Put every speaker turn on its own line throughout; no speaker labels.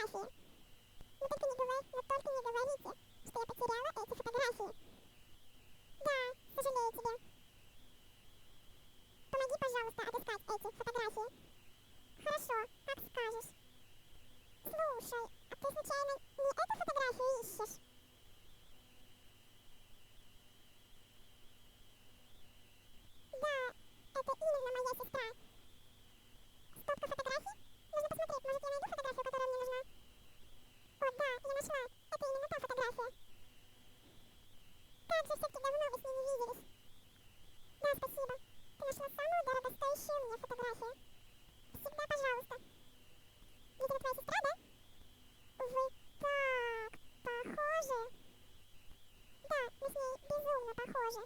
фотографии. Но только не говорите, что я потеряла эти фотографии. Да, сожалею тебе. Помоги, пожалуйста, отыскать эти фотографии. Хорошо, как скажешь. Слушай, а ты случайно не эту фотографию ищешь? Да, это именно моя сестра. Стопка фотографий? Нужно посмотреть, может я найду фотографию, которая мне нужна? О, да, я нашла. Это именно та фотография. Как же все-таки давно вы с ней не виделись. Да, спасибо. Ты нашла самую дорогостоящую мне фотографию. Всегда пожалуйста. Ведь это твоя сестра, да? Вы так похожи. Да, мы с ней безумно похожи.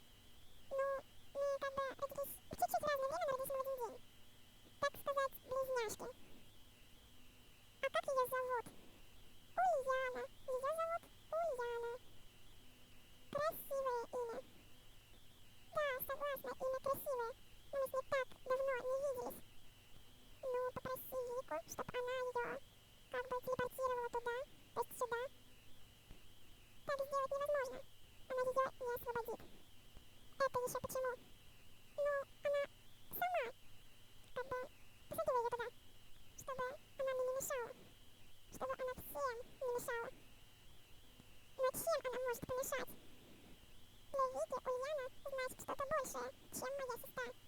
Ну, мы как бы родились в чуть-чуть разное время, но родились мы в один день. Так сказать, близняшки. А как ее зовут? Ульяна. Ее зовут Ульяна. Красивое имя. Да, согласна, имя красивое. Но мы с ней так давно не виделись. Ну, попроси Вику, чтоб она ее как бы телепортировала туда, то есть сюда. Так сделать невозможно. Она ее не освободит. Это еще почему? Ну, она сама, как бы, посадила ее туда, чтобы она мне не мешала. Чтобы она всем не мешала. Но чем она может помешать? Для Вики Ульяна значит что-то большее, чем моя сестра.